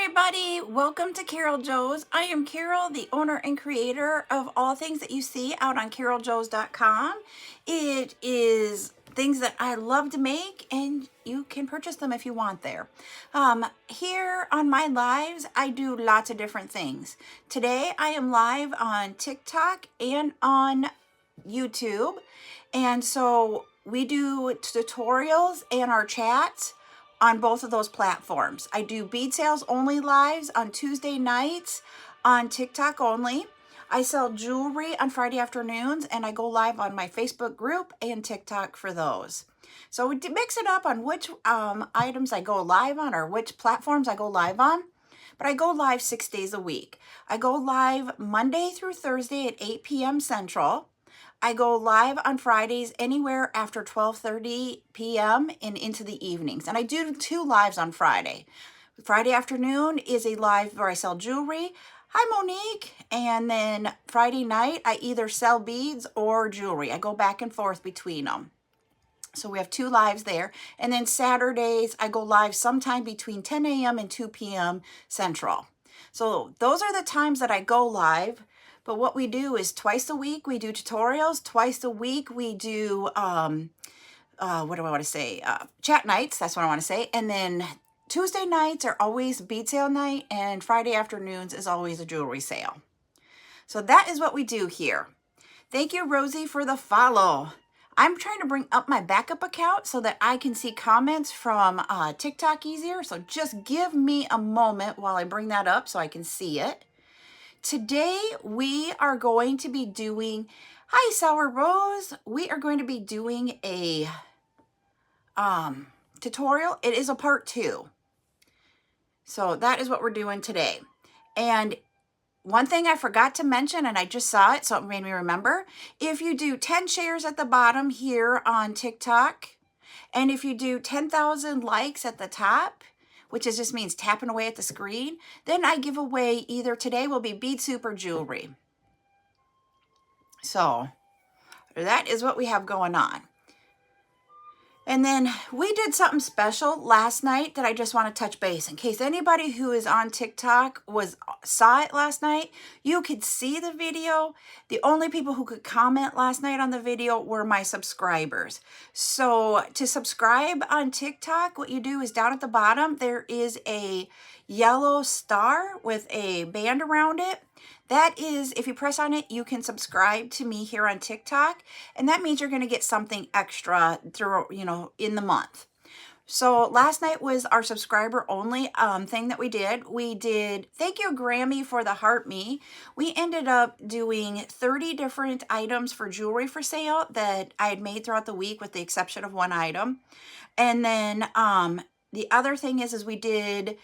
everybody, welcome to CarolJo's. I am Carol, the owner and creator of all things that you see out on CarolJo's.com. It is things that I love to make, and you can purchase them if you want there. Here on my lives, I do lots of different things. Today I am live on TikTok and on YouTube, and so we do tutorials and our chats on both of those platforms. I do bead sales only lives on Tuesday nights on TikTok only. I sell jewelry on Friday afternoons, and I go live on my Facebook group and TikTok for those. So we mix it up on which items I go live on or which platforms I go live on. But I go live 6 days a week. I go live Monday through Thursday at 8 p.m. Central. I go live on Fridays anywhere after 12:30 p.m. and into the evenings. And I do 2 lives on Friday. Friday afternoon is a live where I sell jewelry. Hi, Monique. And then Friday night, I either sell beads or jewelry. I go back and forth between them. So we have 2 lives there. And then Saturdays, I go live sometime between 10 a.m. and 2 p.m. Central. So those are the times that I go live. But what we do is twice a week, we do tutorials. Twice a week, we do, what do I want to say? Chat nights, that's what I want to say. And then Tuesday nights are always bead sale night, and Friday afternoons is always a jewelry sale. So that is what we do here. Thank you, Rosie, for the follow. I'm trying to bring up my backup account so that I can see comments from TikTok easier. So just give me a moment while I bring that up so I can see it. Today, we are going to be doing, hi, Sour Rose. We are going to be doing a tutorial. It is a part 2. So that is what we're doing today. And one thing I forgot to mention, and I just saw it, so it made me remember, if you do 10 shares at the bottom here on TikTok, and if you do 10,000 likes at the top, which just means tapping away at the screen, then I give away either today will be bead soup or jewelry. So that is what we have going on. And then we did something special last night that I just want to touch base. In case anybody who is on TikTok saw it last night, you could see the video. The only people who could comment last night on the video were my subscribers. So to subscribe on TikTok, what you do is down at the bottom, there is a yellow star with a band around it. That is, if you press on it, you can subscribe to me here on TikTok, and that means you're going to get something extra through, in the month. So last night was our subscriber only thing that we did. We did, thank you, Grammy, for the heart me. We ended up doing 30 different items for jewelry for sale that I had made throughout the week with the exception of one item. And then the other thing is we did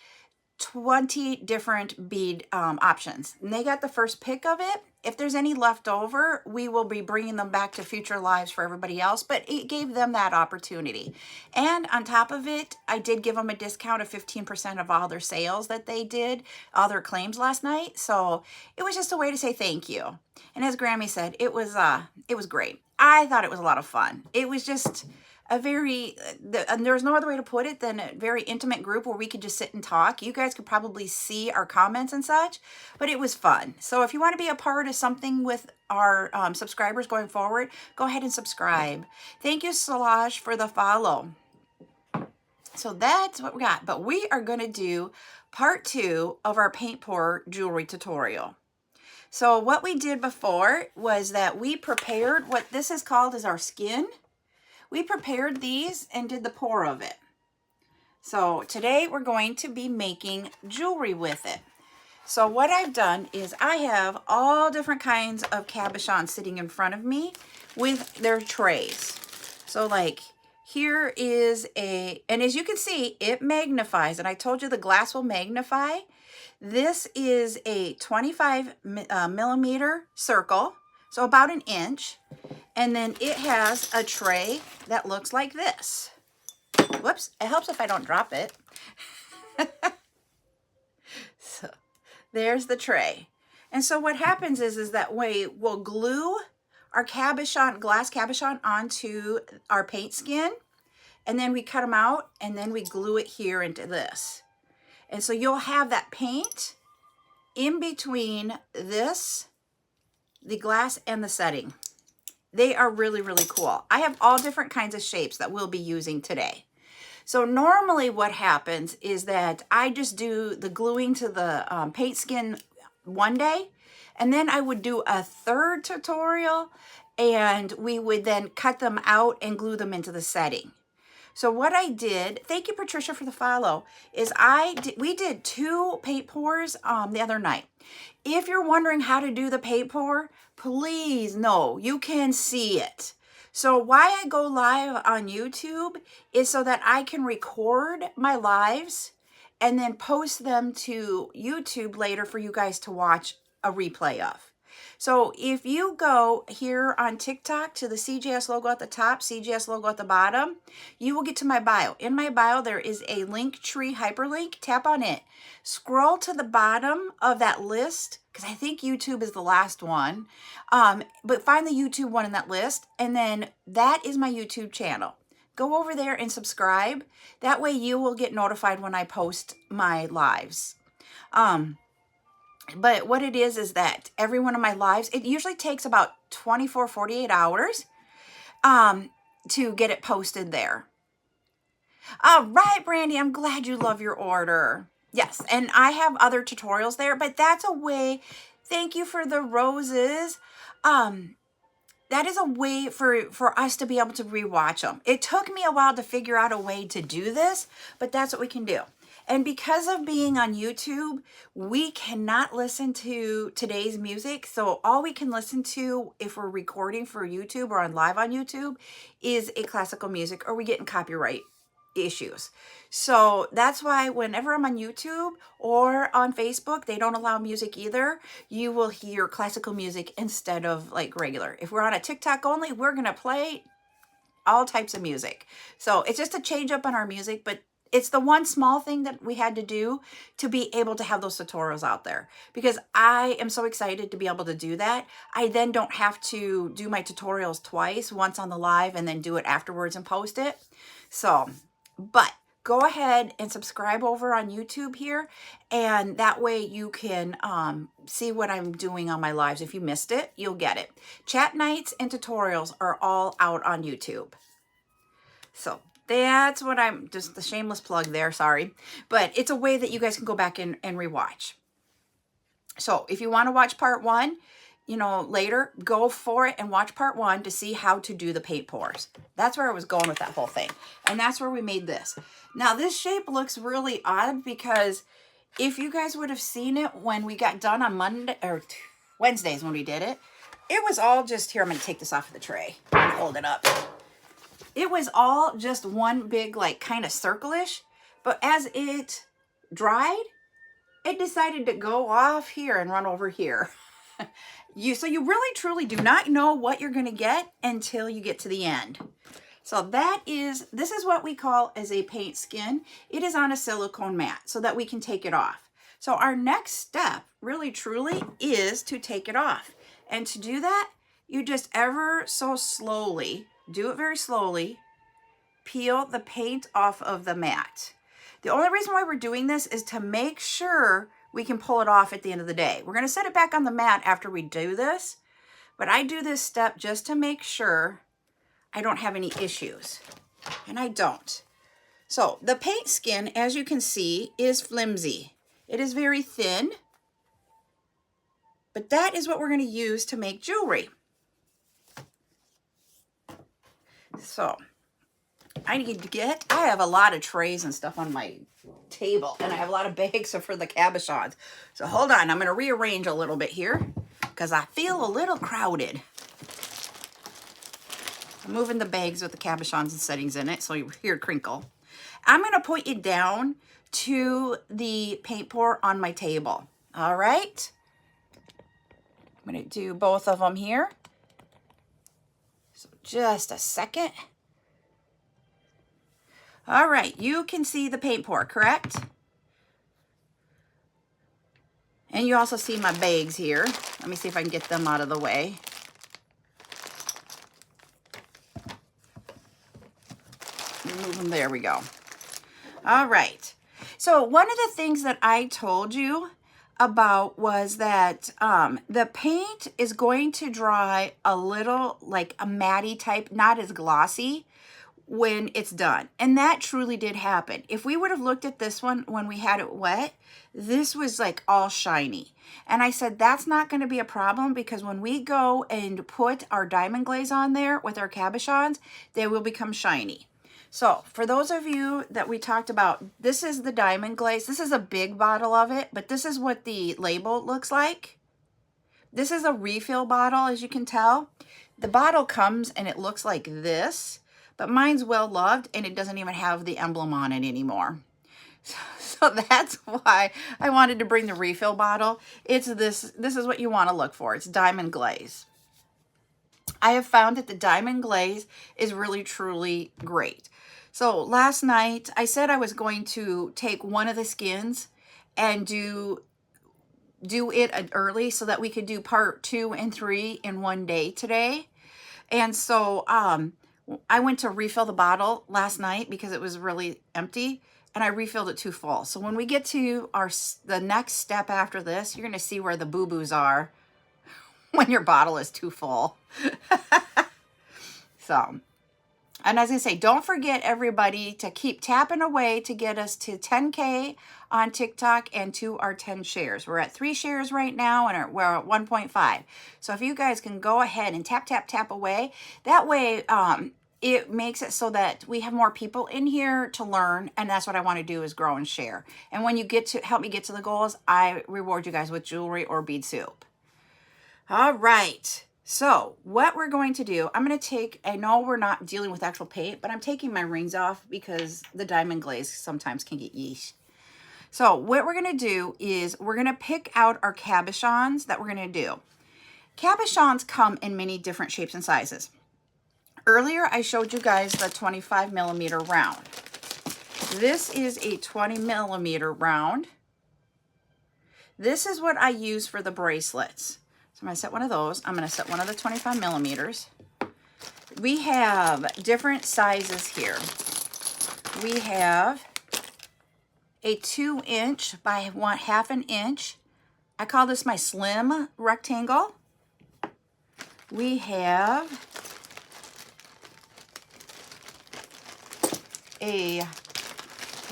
20 different bead options, and they got the first pick of it. If there's any left over, we will be bringing them back to future lives for everybody else, but it gave them that opportunity. And on top of it, I did give them a discount of 15% of all their sales that they did, all their claims last night. So it was just a way to say thank you. And as Grammy said, it was great. I thought it was a lot of fun. It was just and there's no other way to put it than a very intimate group where we could just sit and talk. You guys could probably see our comments and such, but it was fun. So if you want to be a part of something with our subscribers going forward, go ahead and subscribe. Thank you, Solage, for the follow. So that's what we got. But we are going to do part 2 of our paint pour jewelry tutorial. So what we did before was that we prepared what this is called is our skin. We prepared these and did the pour of it. So today we're going to be making jewelry with it. So what I've done is I have all different kinds of cabochons sitting in front of me with their trays. So like here is and as you can see, it magnifies. And I told you the glass will magnify. This is a 25 millimeter circle, so about 1 inch. And then it has a tray that looks like this. Whoops, it helps if I don't drop it. So there's the tray. And so what happens is that we'll glue our glass cabochon onto our paint skin, and then we cut them out, and then we glue it here into this. And so you'll have that paint in between this, the glass and the setting. They are really, really cool. I have all different kinds of shapes that we'll be using today. So normally what happens is that I just do the gluing to the paint skin one day, and then I would do a third tutorial, and we would then cut them out and glue them into the setting. So what I did, thank you Patricia for the follow, is we did 2 paint pours the other night. If you're wondering how to do the paint pour, please know you can see it. So why I go live on YouTube is so that I can record my lives and then post them to YouTube later for you guys to watch a replay of. So if you go here on TikTok to the CJS logo at the top, CJS logo at the bottom, you will get to my bio. In my bio, there is a Linktree hyperlink. Tap on it. Scroll to the bottom of that list, because I think YouTube is the last one. But find the YouTube one in that list, and then that is my YouTube channel. Go over there and subscribe. That way you will get notified when I post my lives. But what it is that every one of my lives, it usually takes about 24, 48 hours to get it posted there. All right, Brandy, I'm glad you love your order. Yes, and I have other tutorials there, but that's a way, thank you for the roses. That is a way for us to be able to rewatch them. It took me a while to figure out a way to do this, but that's what we can do. And because of being on YouTube, we cannot listen to today's music. So all we can listen to if we're recording for YouTube or on live on YouTube is a classical music, or we get in copyright issues. So that's why whenever I'm on YouTube or on Facebook, they don't allow music either. You will hear classical music instead of like regular. If we're on a TikTok only, we're going to play all types of music. So it's just a change up on our music, but it's the one small thing that we had to do to be able to have those tutorials out there, because I am so excited to be able to do that. I then don't have to do my tutorials twice, once on the live and then do it afterwards and post it. So, but go ahead and subscribe over on YouTube here, and that way you can see what I'm doing on my lives. If you missed it, you'll get it. Chat nights and tutorials are all out on YouTube. So that's what I'm, just the shameless plug there, sorry. But it's a way that you guys can go back and rewatch. So if you want to watch part 1, you know, later, go for it and watch part 1 to see how to do the paint pours. That's where I was going with that whole thing. And that's where we made this. Now this shape looks really odd, because if you guys would have seen it when we got done on Monday or Wednesdays when we did it, it was all just, here, I'm going to take this off of the tray and hold it up. It was all just one big, like, kind of circle-ish, but as it dried, it decided to go off here and run over here. So you really, truly do not know what you're going to get until you get to the end. So this is what we call as a paint skin. It is on a silicone mat so that we can take it off. So our next step, really, truly, is to take it off. And to do that, you just ever so slowly, do it very slowly, peel the paint off of the mat. The only reason why we're doing this is to make sure we can pull it off at the end of the day. We're going to set it back on the mat after we do this, but I do this step just to make sure I don't have any issues, and I don't. So the paint skin, as you can see, is flimsy. It is very thin, but that is what we're going to use to make jewelry. So I have a lot of trays and stuff on my table, and I have a lot of bags for the cabochons. So hold on, I'm going to rearrange a little bit here because I feel a little crowded. I'm moving the bags with the cabochons and settings in it so you hear it crinkle. I'm going to point you down to the paint pour on my table. All right. I'm going to do both of them here. So just a second. All right, you can see the paint pour, correct? And you also see my bags here. Let me see if I can get them out of the way. Move them, there we go. All right, So one of the things that I told you about was that the paint is going to dry a little like a matty type, not as glossy when it's done. And that truly did happen. If we would have looked at this one when we had it wet, this was like all shiny. And I said, that's not going to be a problem because when we go and put our diamond glaze on there with our cabochons, they will become shiny. So for those of you that we talked about, this is the diamond glaze. This is a big bottle of it, but this is what the label looks like. This is a refill bottle, as you can tell. The bottle comes and it looks like this, but mine's well loved and it doesn't even have the emblem on it anymore. So that's why I wanted to bring the refill bottle. It's this is what you want to look for. It's diamond glaze. I have found that the diamond glaze is really, truly great. So last night, I said I was going to take one of the skins and do it early so that we could do part 2 and 3 in one day today. And so I went to refill the bottle last night because it was really empty, and I refilled it too full. So when we get to the next step after this, you're going to see where the boo-boos are when your bottle is too full. So, and as I say, don't forget, everybody, to keep tapping away to get us to 10K on TikTok and to our 10 shares. We're at 3 shares right now, and we're at 1.5. So if you guys can go ahead and tap, tap, tap away, that way it makes it so that we have more people in here to learn, and that's what I want to do, is grow and share. And when you get to help me get to the goals, I reward you guys with jewelry or bead soup. All right. So what we're going to do, I'm going to take, I know we're not dealing with actual paint, but I'm taking my rings off because the diamond glaze sometimes can get yeesh. So what we're going to do is we're going to pick out our cabochons that we're going to do. Cabochons come in many different shapes and sizes. Earlier, I showed you guys the 25 millimeter round. This is a 20 millimeter round. This is what I use for the bracelets. So I'm going to set one of those. I'm going to set one of the 25 millimeters. We have different sizes here. We have a 2" by 1/2 inch. I call this my slim rectangle. We have a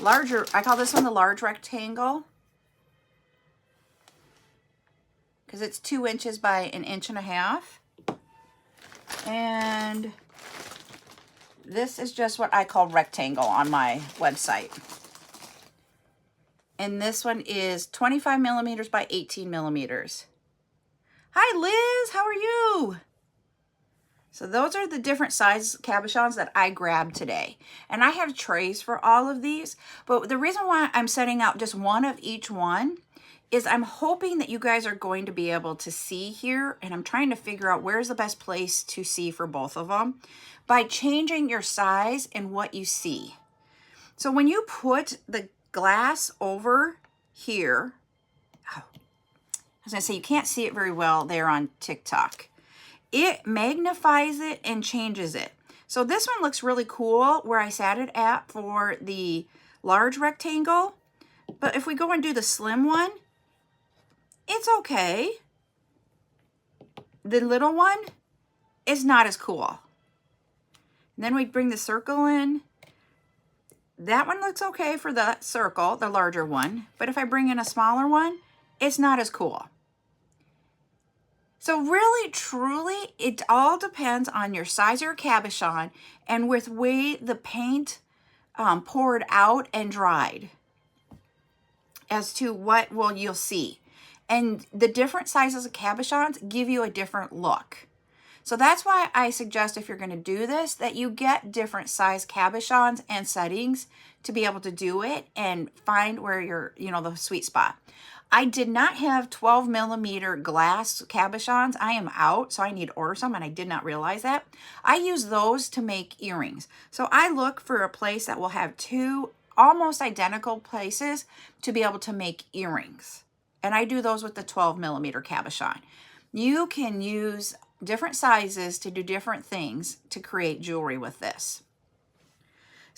larger, I call this one the large rectangle, because it's 2 inches by 1.5 inches. And this is just what I call rectangle on my website. And this one is 25 millimeters by 18 millimeters. Hi, Liz, how are you? So those are the different size cabochons that I grabbed today. And I have trays for all of these, but the reason why I'm setting out just one of each one is I'm hoping that you guys are going to be able to see here, and I'm trying to figure out where's the best place to see for both of them by changing your size and what you see. So when you put the glass over here, I was gonna say you can't see it very well there on TikTok. It magnifies it and changes it. So this one looks really cool where I sat it at for the large rectangle, but if we go and do the slim one, it's okay. The little one is not as cool. And then we bring the circle in. That one looks okay for the circle, the larger one. But if I bring in a smaller one, it's not as cool. So really, truly, it all depends on your size of your cabochon and with the way the paint poured out and dried as to what you'll see. And the different sizes of cabochons give you a different look. So that's why I suggest, if you're going to do this, that you get different size cabochons and settings to be able to do it and find where you're, the sweet spot. I did not have 12 millimeter glass cabochons. I am out, so I need to order some, and I did not realize that. I use those to make earrings. So I look for a place that will have 2 almost identical places to be able to make earrings. And I do those with the 12 millimeter cabochon. You can use different sizes to do different things to create jewelry with this.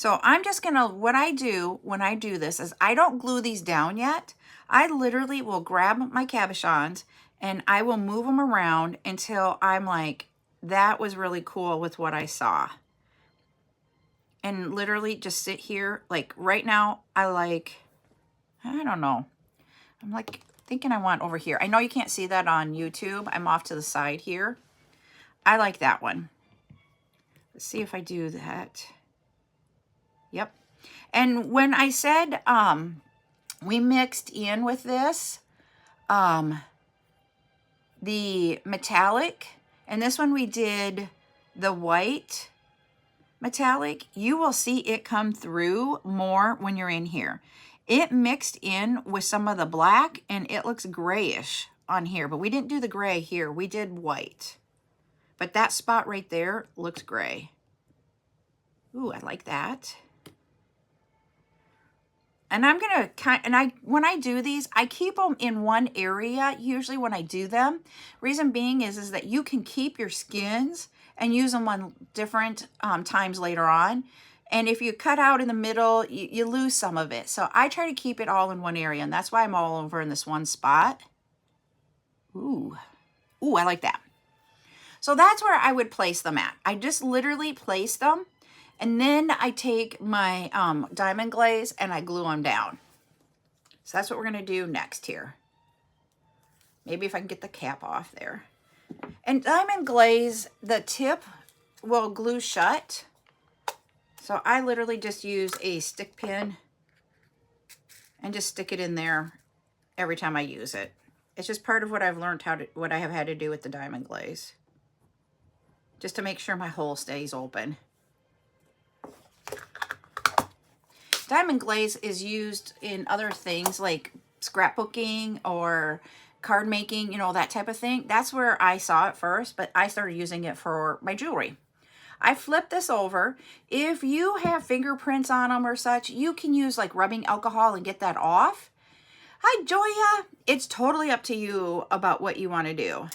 So I'm just gonna, what I do when I do this is I don't glue these down yet. I literally will grab my cabochons and I will move them around until I'm like, that was really cool with what I saw. And literally just sit here. Like right now, I don't know. I'm like thinking I want over here. I know you can't see that on YouTube. I'm off to the side here. I like that one. Let's see if I do that. Yep. And when I said we mixed in with this the metallic, and this one we did the white metallic, you will see it come through more when you're in here. It mixed in with some of the black and it looks grayish on here, but we didn't do the gray here. We did white. But that spot right there looks gray. Ooh, I like that. And I'm going to when I do these, I keep them in one area usually when I do them. Reason being is that you can keep your skins and use them on different times later on. And if you cut out in the middle, you lose some of it. So I try to keep it all in one area, and that's why I'm all over in this one spot. Ooh, I like that. So that's where I would place them at. I just literally place them, and then I take my diamond glaze and I glue them down. So that's what we're gonna do next here. Maybe if I can get the cap off there. And diamond glaze, the tip will glue shut. So I literally just use a stick pin and just stick it in there every time I use it. It's just part of what I've learned what I have had to do with the diamond glaze. Just to make sure my hole stays open. Diamond glaze is used in other things like scrapbooking or card making, you know, that type of thing. That's where I saw it first, but I started using it for my jewelry. I flip this over. If you have fingerprints on them or such, you can use like rubbing alcohol and get that off. Hi, Joya. It's totally up to you about what you want to do.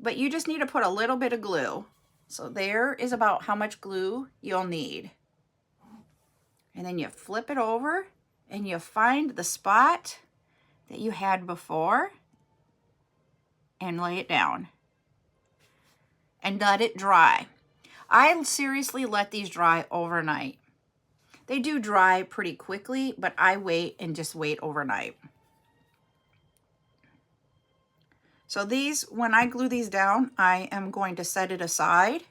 But you just need to put a little bit of glue. So there is about how much glue you'll need. And then you flip it over and you find the spot that you had before and lay it down and let it dry. I seriously let these dry overnight. They do dry pretty quickly, but I wait and just wait overnight. So these, when I glue these down, I am going to set it aside.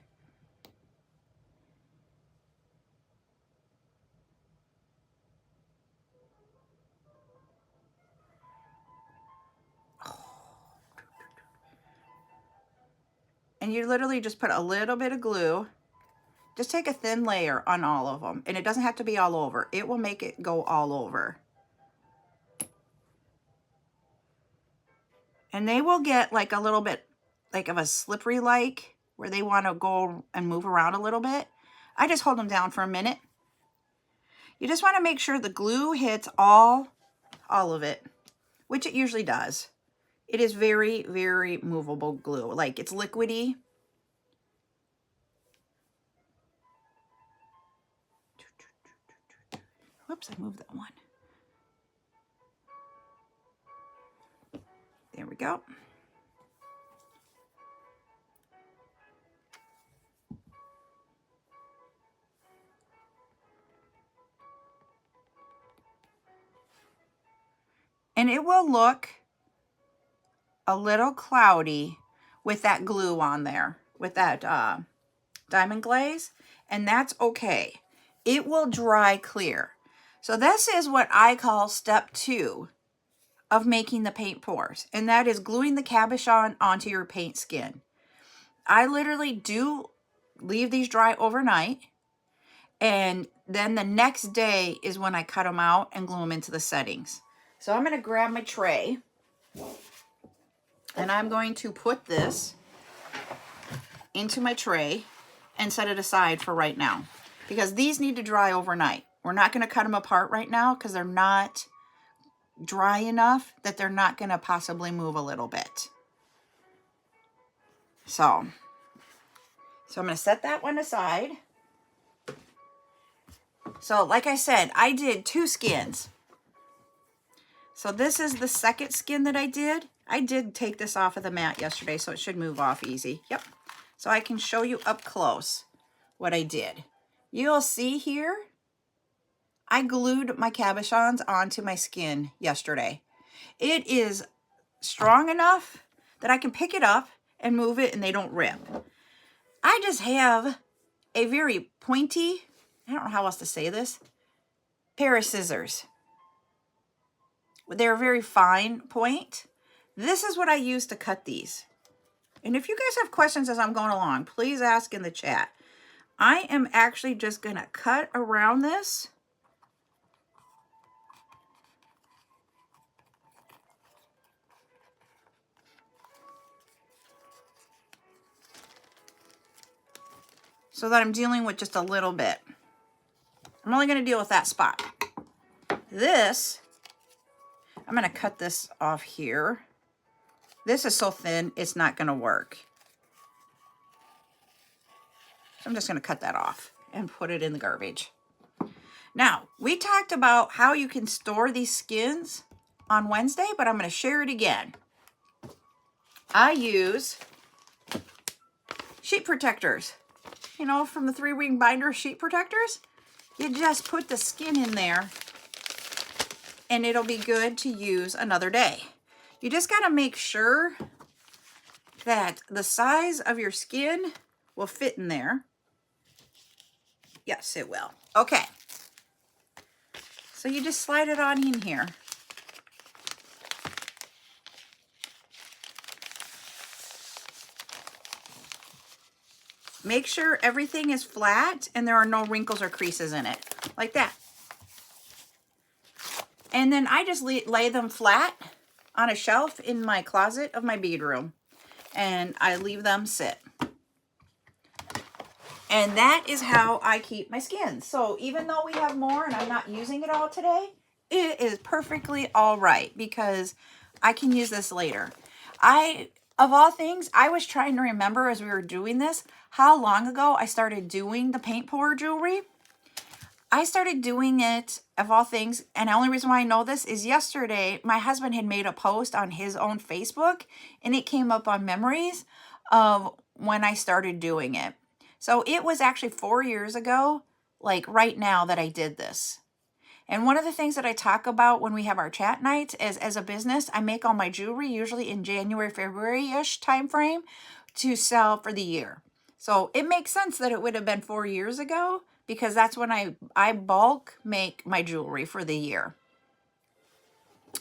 And you literally just put a little bit of glue. Just take a thin layer on all of them. And it doesn't have to be all over. It will make it go all over. And they will get like a little bit like of a slippery like where they want to go and move around a little bit. I just hold them down for a minute. You just want to make sure the glue hits all of it, which it usually does. It is very, very movable glue. Like it's liquidy. Whoops, I moved that one. There we go. And it will look a little cloudy with that glue on there, with that diamond glaze, and that's okay. It will dry clear. So this is what I call step 2 of making the paint pours, and that is gluing the cabochon onto your paint skin. I literally do leave these dry overnight, and then the next day is when I cut them out and glue them into the settings. So I'm going to grab my tray, and I'm going to put this into my tray and set it aside for right now, because these need to dry overnight. We're not going to cut them apart right now because they're not dry enough that they're not going to possibly move a little bit. So I'm going to set that one aside. So like I said, I did 2 skins. So this is the second skin that I did. I did take this off of the mat yesterday, so it should move off easy. Yep. So I can show you up close what I did. You'll see here, I glued my cabochons onto my skin yesterday. It is strong enough that I can pick it up and move it and they don't rip. I just have a very pointy, I don't know how else to say this, pair of scissors. They're a very fine point. This is what I use to cut these. And if you guys have questions as I'm going along, please ask in the chat. I am actually just going to cut around this. So that I'm dealing with just a little bit. I'm only going to deal with that spot. This, I'm going to cut this off here. This is so thin, it's not going to work. So I'm just going to cut that off and put it in the garbage. Now, we talked about how you can store these skins on Wednesday, but I'm going to share it again. I use sheet protectors. You know, from the 3-ring binder sheet protectors. You just put the skin in there and it'll be good to use another day. You just got to make sure that the size of your skin will fit in there. Yes, it will. Okay. So you just slide it on in here. Make sure everything is flat and there are no wrinkles or creases in it, like that. And then I just lay them flat on a shelf in my closet of my bead room. And I leave them sit. And that is how I keep my skins. So even though we have more and I'm not using it all today, it is perfectly all right because I can use this later. Of all things, I was trying to remember as we were doing this, how long ago I started doing the paint pour jewelry. I started doing it, of all things, and the only reason why I know this is yesterday, my husband had made a post on his own Facebook, and it came up on memories of when I started doing it. So it was actually 4 years ago, like right now, that I did this. And one of the things that I talk about when we have our chat nights is, as a business, I make all my jewelry usually in January, February-ish time frame to sell for the year. So it makes sense that it would have been 4 years ago because that's when I bulk make my jewelry for the year.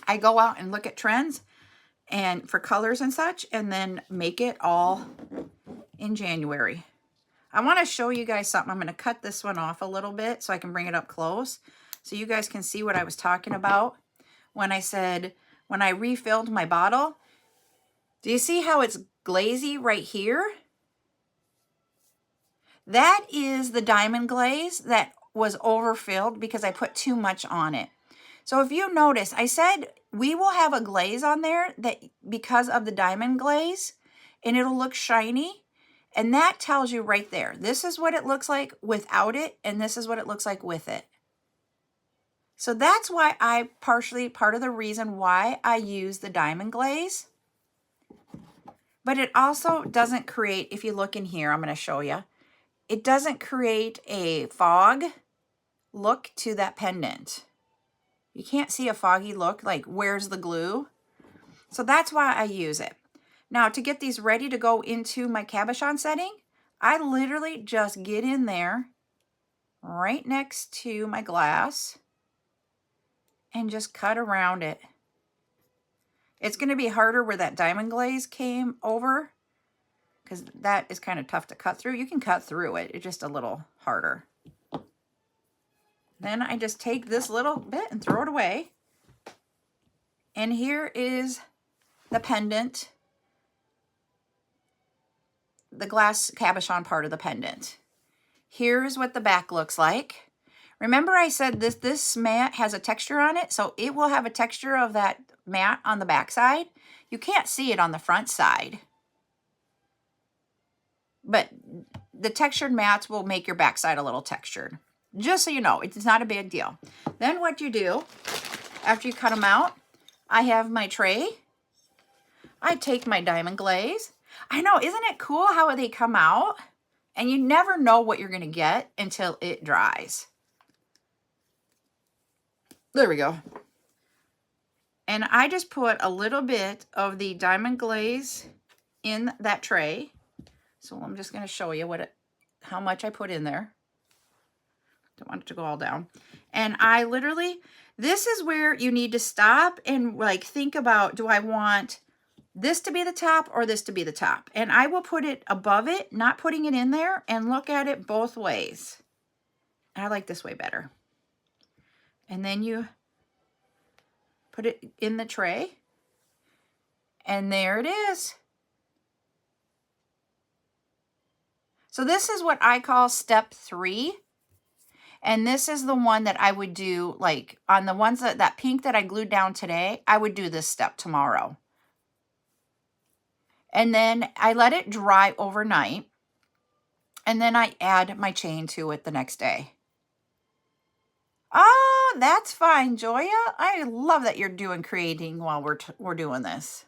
I go out and look at trends and for colors and such, and then make it all in January. I want to show you guys something. I'm going to cut this one off a little bit so I can bring it up close, so you guys can see what I was talking about when I said, when I refilled my bottle. Do you see how it's glazy right here? That is the diamond glaze that was overfilled because I put too much on it. So if you notice, I said we will have a glaze on there that because of the diamond glaze, and it'll look shiny. And that tells you right there, this is what it looks like without it, and this is what it looks like with it. So that's why part of the reason why I use the diamond glaze. But it also doesn't create, if you look in here, I'm going to show you, it doesn't create a fog look to that pendant. You can't see a foggy look, like where's the glue? So that's why I use it. Now to get these ready to go into my cabochon setting, I literally just get in there right next to my glass and just cut around it. It's going to be harder where that diamond glaze came over because that is kind of tough to cut through. You can cut through it. It's just a little harder. Then I just take this little bit and throw it away. And here is the pendant, the glass cabochon part of the pendant. Here's what the back looks like. Remember I said this mat has a texture on it, so it will have a texture of that mat on the back side. You can't see it on the front side, but the textured mats will make your back side a little textured. Just so you know, it's not a big deal. Then what you do, after you cut them out, I have my tray. I take my diamond glaze. I know, isn't it cool how they come out? And you never know what you're going to get until it dries. There we go. And I just put a little bit of the diamond glaze in that tray. So I'm just going to show you how much I put in there. Don't want it to go all down. And I literally, this is where you need to stop and like think about, do I want this to be the top or this to be the top? And I will put it above it, not putting it in there, and look at it both ways. I like this way better. And then you put it in the tray. And there it is. So this is what I call step 3. And this is the one that I would do, like on the ones that pink that I glued down today, I would do this step tomorrow. And then I let it dry overnight. And then I add my chain to it the next day. Oh, that's fine, Joya. I love that you're doing creating while we're doing this.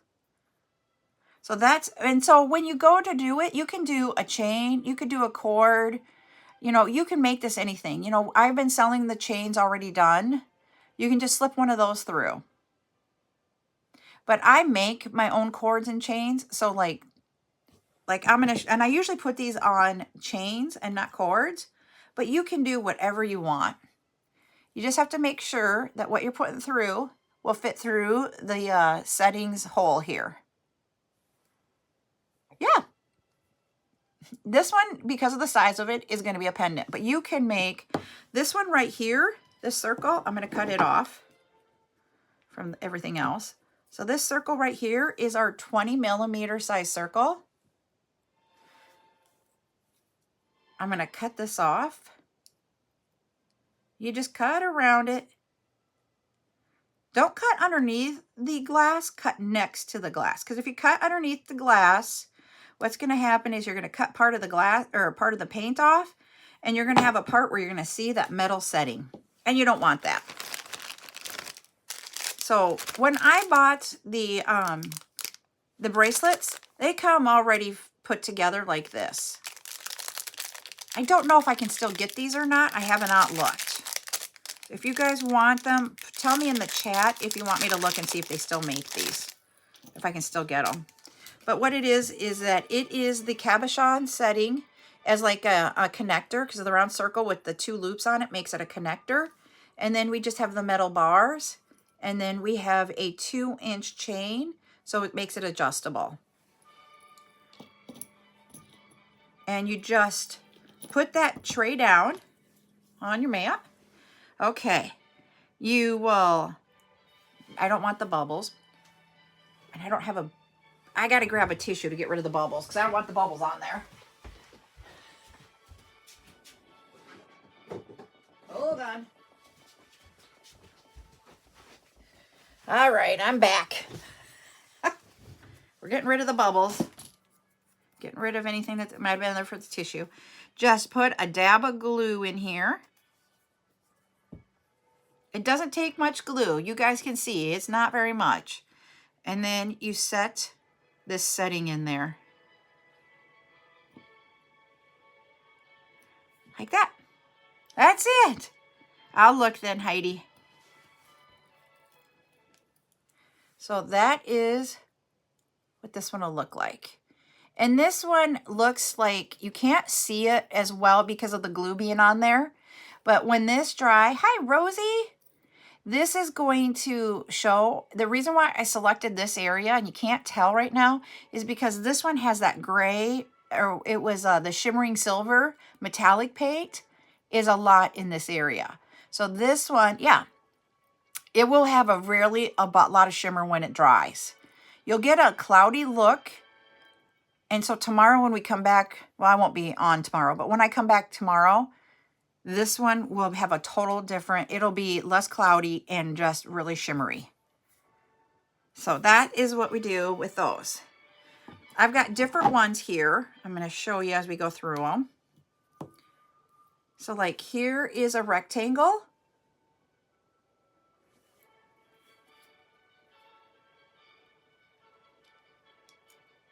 So and so when you go to do it, you can do a chain, you could do a cord. You know, you can make this anything. You know, I've been selling the chains already done. You can just slip one of those through. But I make my own cords and chains. So like and I usually put these on chains and not cords. But you can do whatever you want. You just have to make sure that what you're putting through will fit through the settings hole here. Yeah. This one, because of the size of it, is going to be a pendant. But you can make this one right here, this circle, I'm going to cut it off from everything else. So this circle right here is our 20 millimeter size circle. I'm going to cut this off. You just cut around it. Don't cut underneath the glass, cut next to the glass. Because if you cut underneath the glass, what's going to happen is you're going to cut part of the glass or part of the paint off, and you're going to have a part where you're going to see that metal setting, and you don't want that. So when I bought the bracelets, they come already put together like this. I don't know if I can still get these or not. I have not looked. If you guys want them, tell me in the chat if you want me to look and see if they still make these, if I can still get them. But what it is that it is the cabochon setting as like a connector, because of the round circle with the 2 loops on it makes it a connector. And then we just have the metal bars. And then we have a 2-inch chain, so it makes it adjustable. And you just put that tray down on your mat. Okay. You will, I don't want the bubbles. And I don't have I got to grab a tissue to get rid of the bubbles because I don't want the bubbles on there. Hold on. All right, I'm back. We're getting rid of the bubbles. Getting rid of anything that might have been there for the tissue. Just put a dab of glue in here. It doesn't take much glue. You guys can see it's not very much. And then you set this setting in there. Like that. That's it. I'll look then, Heidi. So that is what this one will look like. And this one looks like you can't see it as well because of the glue being on there. But when this dry, hi Rosie. This is going to show, the reason why I selected this area, and you can't tell right now, is because this one has that gray, or it was the shimmering silver metallic paint is a lot in this area. So this one, yeah, it will have a lot of shimmer when it dries. You'll get a cloudy look. And so tomorrow when we come back, well, I won't be on tomorrow, but when I come back tomorrow, this one will have a total different, it'll be less cloudy and just really shimmery. So that is what we do with those. I've got different ones here. I'm going to show you as we go through them. So like here is a rectangle.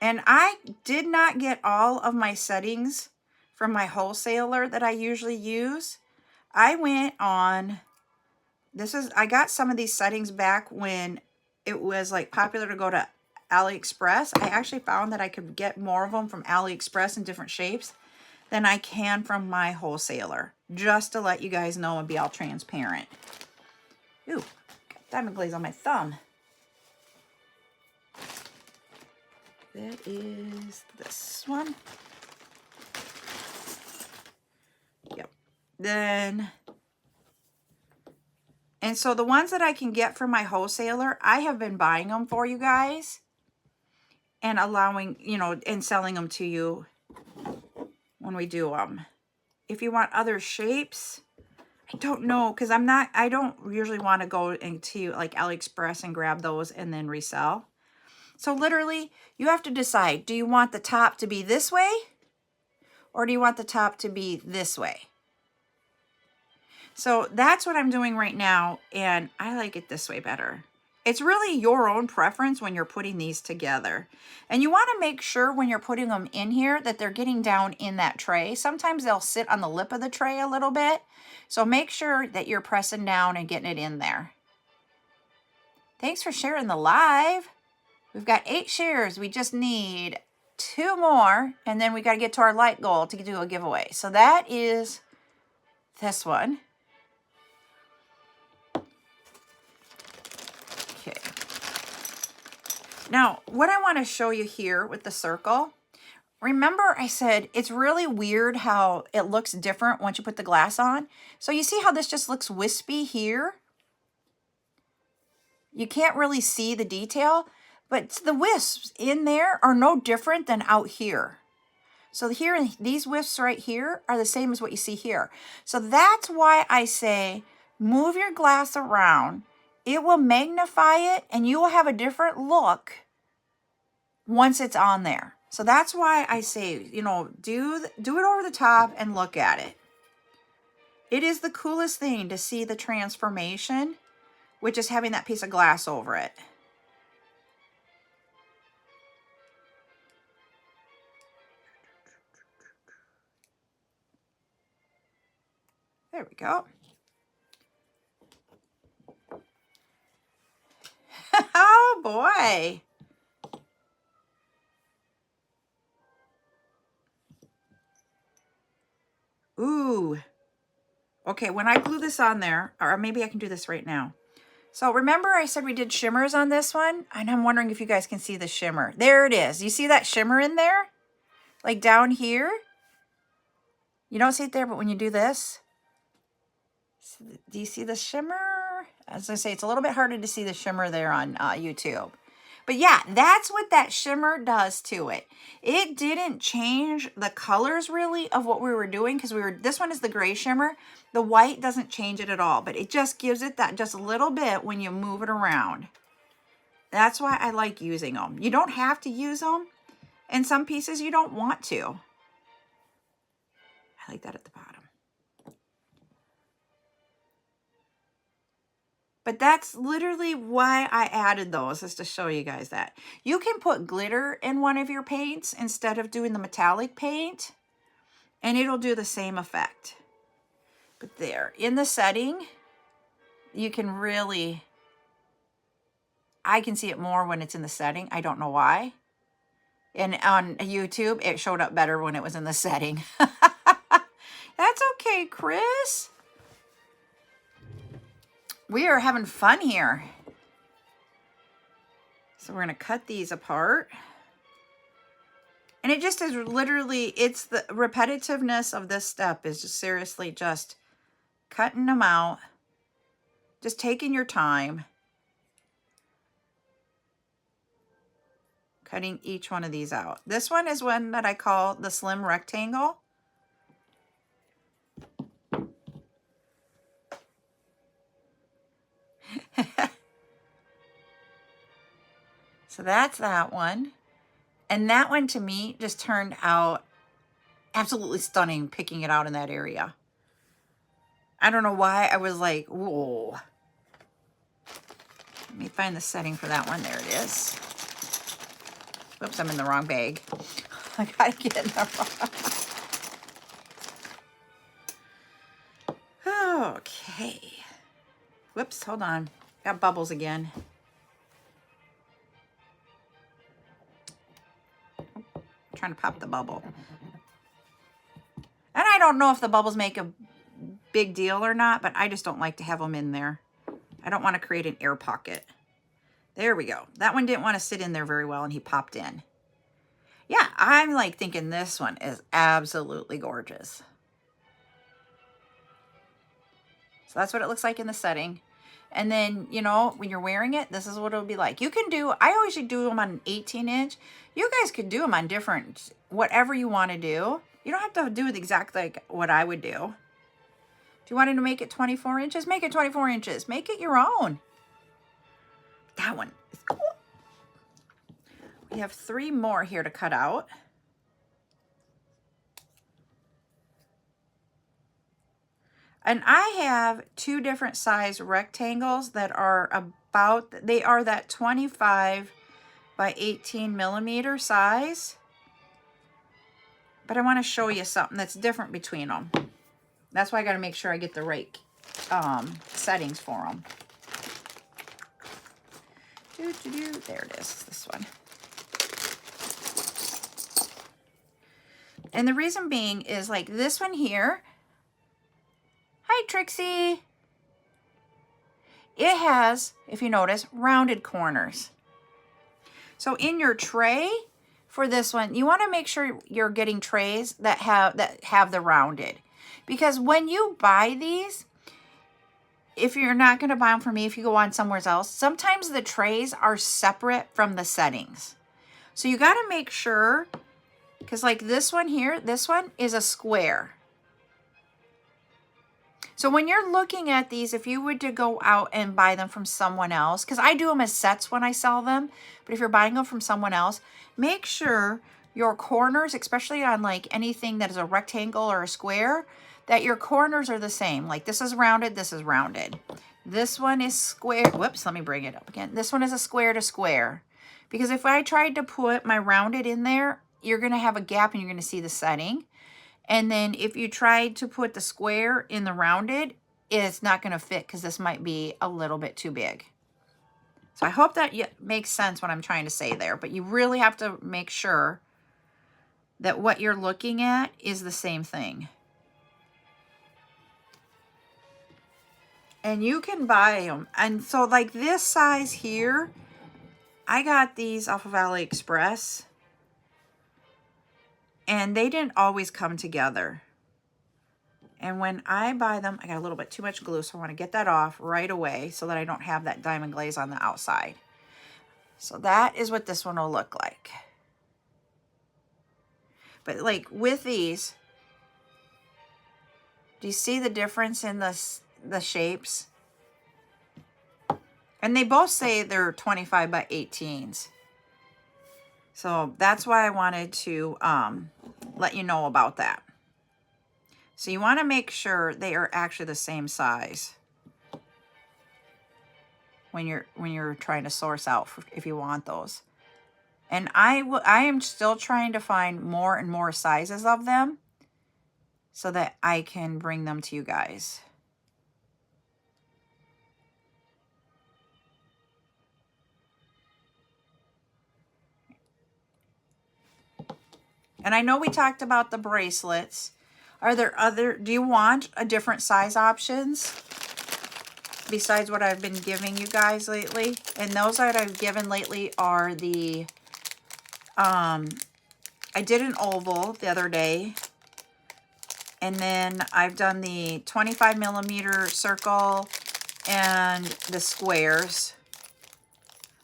And I did not get all of my settings from my wholesaler that I usually use. I went on, I got some of these settings back when it was like popular to go to AliExpress. I actually found that I could get more of them from AliExpress in different shapes than I can from my wholesaler. Just to let you guys know and be all transparent. Ooh, got diamond glaze on my thumb. That is this one. Yep. Then, and so the ones that I can get from my wholesaler, I have been buying them for you guys and allowing, you know, and selling them to you when we do them. If you want other shapes, I don't know, because I don't usually want to go into like AliExpress and grab those and then resell. So literally, you have to decide, do you want the top to be this way? Or do you want the top to be this way? So that's what I'm doing right now, and I like it this way better. It's really your own preference when you're putting these together. And you want to make sure when you're putting them in here that they're getting down in that tray. Sometimes they'll sit on the lip of the tray a little bit. So make sure that you're pressing down and getting it in there. Thanks for sharing the live. We've got 8 shares. We just need 2 more, and then we got to get to our light goal to do a giveaway. So that is this one. Okay. Now, what I want to show you here with the circle, remember I said it's really weird how it looks different once you put the glass on. So you see how this just looks wispy here? You can't really see the detail. But the wisps in there are no different than out here. So here, these wisps right here are the same as what you see here. So that's why I say, move your glass around. It will magnify it and you will have a different look once it's on there. So that's why I say, you know, do it over the top and look at it. It is the coolest thing to see the transformation, which is having that piece of glass over it. There we go. Oh boy. Ooh. Okay, when I glue this on there, or maybe I can do this right now. So remember I said we did shimmers on this one? And I'm wondering if you guys can see the shimmer. There it is. You see that shimmer in there? Like down here? You don't see it there, but when you do this, do you see the shimmer? As I say, it's a little bit harder to see the shimmer there on YouTube. But yeah, that's what that shimmer does to it. It didn't change the colors really of what we were doing because this one is the gray shimmer. The white doesn't change it at all, but it just gives it that just a little bit when you move it around. That's why I like using them. You don't have to use them. And some pieces you don't want to. I like that at the bottom. But that's literally why I added those, is to show you guys that. You can put glitter in one of your paints instead of doing the metallic paint, and it'll do the same effect. But there, in the setting, you can really, I can see it more when it's in the setting. I don't know why. And on YouTube, it showed up better when it was in the setting. That's okay, Chris. We are having fun here. So we're going to cut these apart. And it just is literally, it's the repetitiveness of this step is just seriously just cutting them out. Just taking your time. Cutting each one of these out. This one is one that I call the slim rectangle. So that's that one. And that one to me just turned out absolutely stunning, picking it out in that area. I don't know why I was like, whoa. Let me find the setting for that one. There it is. Whoops, I'm in the wrong bag. I gotta get in the wrong. Okay. Whoops, hold on. Got bubbles again. Trying to pop the bubble. And I don't know if the bubbles make a big deal or not, but I just don't like to have them in there. I don't want to create an air pocket. There we go. That one didn't want to sit in there very well and he popped in. Yeah, I'm like thinking this one is absolutely gorgeous. So that's what it looks like in the setting. And then, you know, when you're wearing it, this is what it'll be like. You can do, I always do them on an 18-inch. You guys could do them on different, whatever you want to do. You don't have to do it exactly like what I would do. Do you want to make it 24 inches? Make it 24 inches. Make it your own. That one is cool. We have 3 more here to cut out. And I have 2 different size rectangles that are about, they are that 25 by 18 millimeter size. But I want to show you something that's different between them. That's why I got to make sure I get the right settings for them. There it is, this one. And the reason being is like this one here. Hi, Trixie. It has, if you notice, rounded corners. So in your tray for this one, you want to make sure you're getting trays that have the rounded. Because when you buy these, if you're not going to buy them from me, if you go on somewhere else, sometimes the trays are separate from the settings. So you got to make sure, because like this one here, this one is a square. So when you're looking at these, if you were to go out and buy them from someone else, because I do them as sets when I sell them, but if you're buying them from someone else, make sure your corners, especially on like anything that is a rectangle or a square, that your corners are the same. Like this is rounded, this is rounded. This one is square. Whoops, let me bring it up again. This one is a square to square. Because if I tried to put my rounded in there, you're going to have a gap and you're going to see the setting. And then if you tried to put the square in the rounded, it's not going to fit because this might be a little bit too big. So I hope that makes sense what I'm trying to say there. But you really have to make sure that what you're looking at is the same thing. And you can buy them. And so like this size here, I got these off of AliExpress. And they didn't always come together. And when I buy them, I got a little bit too much glue, so I want to get that off right away so that I don't have that diamond glaze on the outside. So that is what this one will look like. But like with these, do you see the difference in the shapes? And they both say they're 25 by 18s. So that's why I wanted to let you know about that. So you want to make sure they are actually the same size when you're trying to source out if you want those. And I am still trying to find more and more sizes of them so that I can bring them to you guys. And I know we talked about the bracelets. Are there do you want a different size options besides what I've been giving you guys lately? And those that I've given lately are the, I did an oval the other day. And then I've done the 25 millimeter circle and the squares.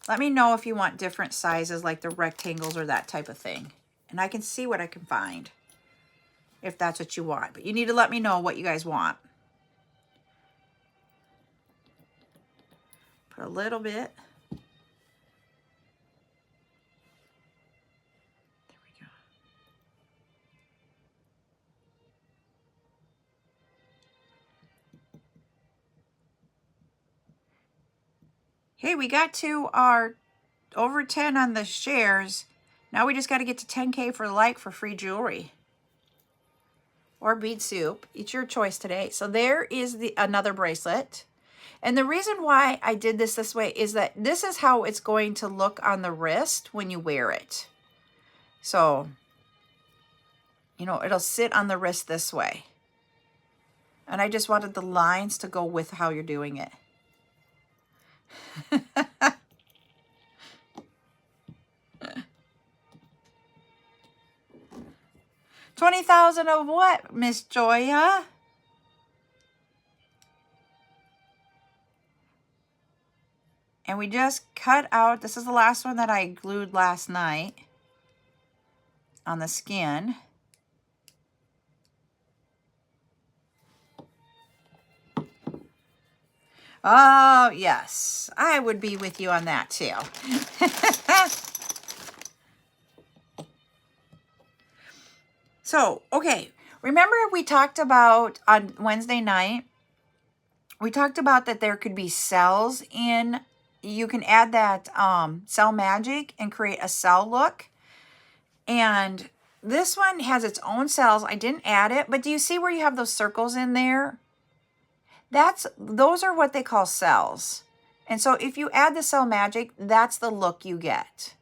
Let me know if you want different sizes like the rectangles or that type of thing. And I can see what I can find if that's what you want. But you need to let me know what you guys want. Put a little bit. There we go. Okay, we got to our over 10 on the shares. Now we just got to get to 10K for the like for free jewelry. Or bead soup. It's your choice today. So there is another bracelet. And the reason why I did this way is that this is how it's going to look on the wrist when you wear it. So, you know, it'll sit on the wrist this way. And I just wanted the lines to go with how you're doing it. 20,000 of what, Miss Joya? And we just cut out, this is the last one that I glued last night on the skin. Oh, yes. I would be with you on that too. So, okay. Remember we talked about on Wednesday night, we talked about that there could be cells in, you can add that cell magic and create a cell look. And this one has its own cells. I didn't add it, but do you see where you have those circles in there? Those are what they call cells. And so if you add the cell magic, that's the look you get.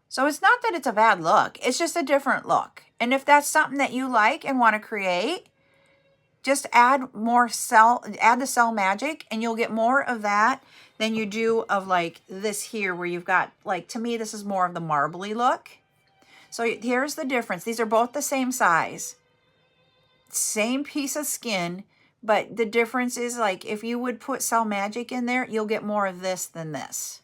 So it's not that it's a bad look, it's just a different look. And if that's something that you like and want to create, just add the cell magic and you'll get more of that than you do of like this here where you've got, like, to me, this is more of the marbly look. So here's the difference. These are both the same size, same piece of skin, but the difference is, like, if you would put cell magic in there, you'll get more of this than this.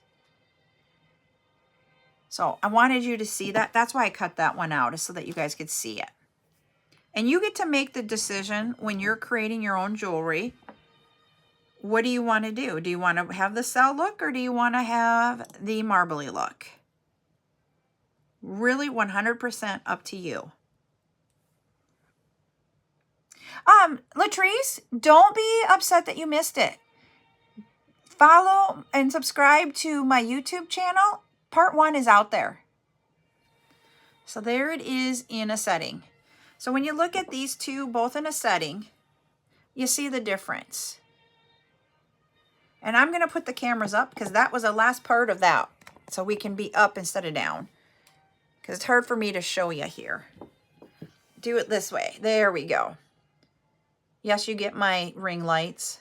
So I wanted you to see that. That's why I cut that one out, is so that you guys could see it. And you get to make the decision when you're creating your own jewelry. What do you want to do? Do you want to have the cell look or do you want to have the marbly look? Really 100% up to you. Latrice, don't be upset that you missed it. Follow and subscribe to my YouTube channel. Part 1 is out there. So there it is in a setting. So when you look at these two both in a setting, you see the difference. And I'm going to put the cameras up because that was the last part of that. So we can be up instead of down. Because it's hard for me to show you here. Do it this way. There we go. Yes, you get my ring lights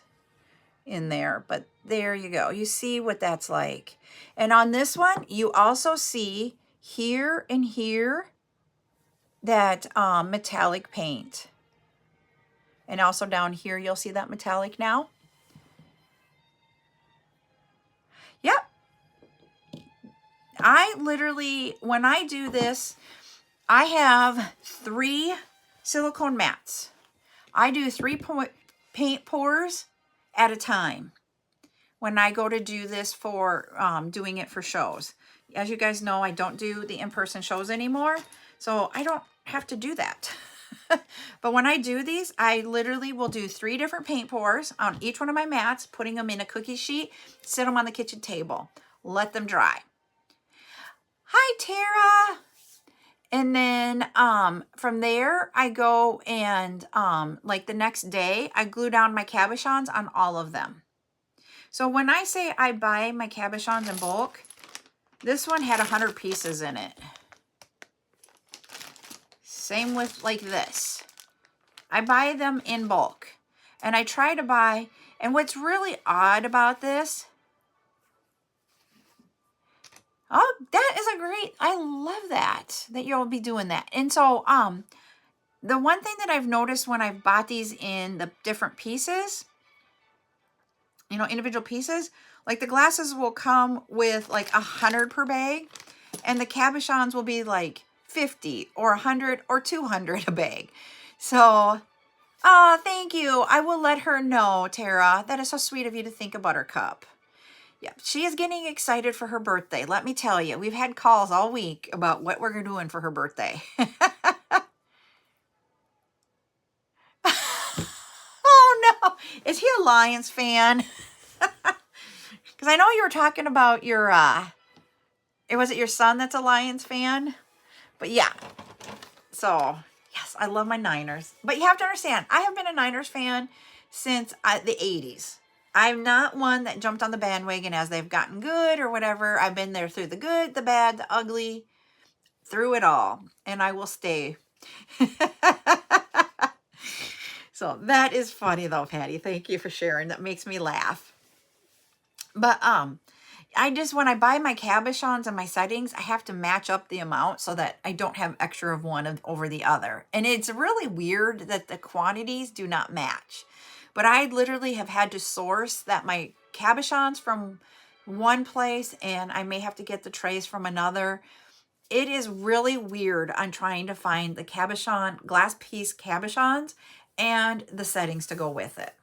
in there, but there you go. You see what that's like. And on this one, you also see here and here that metallic paint. And also down here, you'll see that metallic now. Yep. I literally, when I do this, I have 3 silicone mats. I do 3 paint pours at a time when I go to do this for doing it for shows. As you guys know, I don't do the in-person shows anymore, so I don't have to do that. But when I do these, I literally will do 3 different paint pours on each one of my mats, putting them in a cookie sheet, sit them on the kitchen table, let them dry. Hi, Tara. And then from there, I go and like the next day, I glue down my cabochons on all of them. So when I say I buy my cabochons in bulk, this one had 100 pieces in it. Same with like this. I buy them in bulk. And I try to buy, and what's really odd about this, oh, that is a great, I love that you'll be doing that. And so, the one thing that I've noticed when I've bought these in the different pieces, you know, individual pieces, like the glasses will come with like 100 per bag, and the cabochons will be like 50 or 100 or 200 a bag. So, oh, thank you. I will let her know, Tara. That is so sweet of you to think of Buttercup. Yeah, she is getting excited for her birthday. Let me tell you, we've had calls all week about what we're doing for her birthday. Oh no, is he a Lions fan? Because I know you were talking about your, was it your son that's a Lions fan? But yeah, so yes, I love my Niners. But you have to understand, I have been a Niners fan since the 80s. I'm not one that jumped on the bandwagon as they've gotten good or whatever. I've been there through the good, the bad, the ugly, through it all. And I will stay. So that is funny though, Patty. Thank you for sharing. That makes me laugh. But I just, when I buy my cabochons and my settings, I have to match up the amount so that I don't have extra of one over the other. And it's really weird that the quantities do not match. But I literally have had to source that my cabochons from one place and I may have to get the trays from another. It is really weird on trying to find the cabochon, glass piece cabochons and the settings to go with it.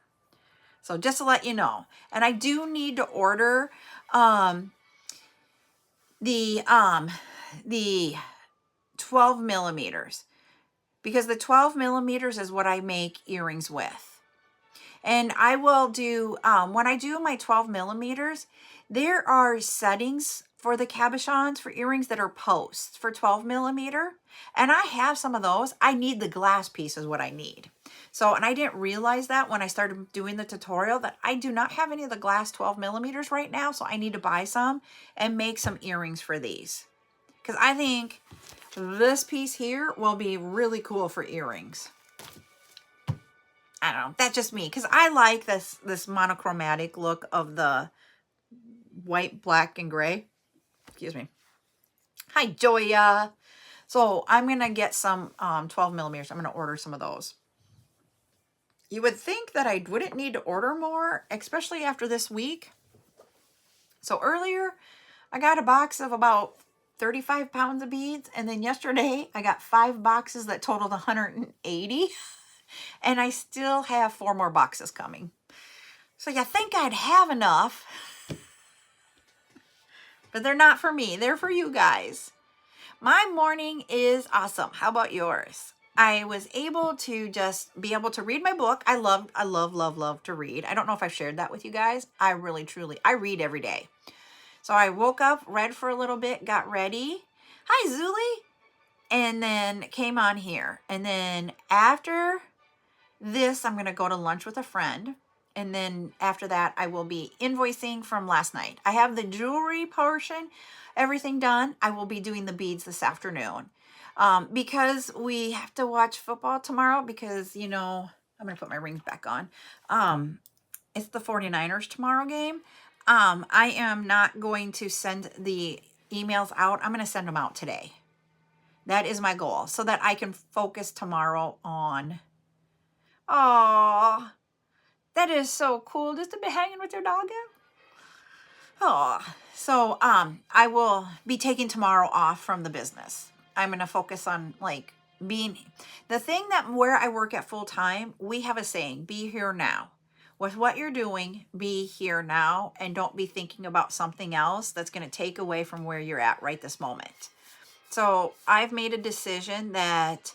So just to let you know. And I do need to order the 12 millimeters, because the 12 millimeters is what I make earrings with. And I will do, when I do my 12 millimeters, there are settings for the cabochons for earrings that are posts for 12 millimeter. And I have some of those. I need the glass piece is what I need. So, and I didn't realize that when I started doing the tutorial that I do not have any of the glass 12 millimeters right now. So I need to buy some and make some earrings for these. Because I think this piece here will be really cool for earrings. I don't know. That's just me. Because I like this monochromatic look of the white, black, and gray. Excuse me. Hi, Joya. So I'm going to get some 12 millimeters. I'm going to order some of those. You would think that I wouldn't need to order more, especially after this week. So earlier, I got a box of about 35 pounds of beads. And then yesterday, I got 5 boxes that totaled 180. And I still have 4 more boxes coming. So you think I'd have enough. But they're not for me. They're for you guys. My morning is awesome. How about yours? I was able to just be able to read my book. I love to read. I don't know if I've shared that with you guys. I really, truly, I read every day. So I woke up, read for a little bit, got ready. Hi, Zuli. And then came on here. And then after this, I'm going to go to lunch with a friend. And then after that, I will be invoicing from last night. I have the jewelry portion, everything done. I will be doing the beads this afternoon. Because we have to watch football tomorrow because, you know, I'm going to put my rings back on. It's the 49ers tomorrow game. I am not going to send the emails out. I'm going to send them out today. That is my goal so that I can focus tomorrow on. Aww. That is so cool, just to be hanging with your dog. Oh, so I will be taking tomorrow off from the business. I'm going to focus on like being the thing that where I work at full time. We have a saying, be here now. With what you're doing, be here now and don't be thinking about something else that's going to take away from where you're at right this moment. So I've made a decision that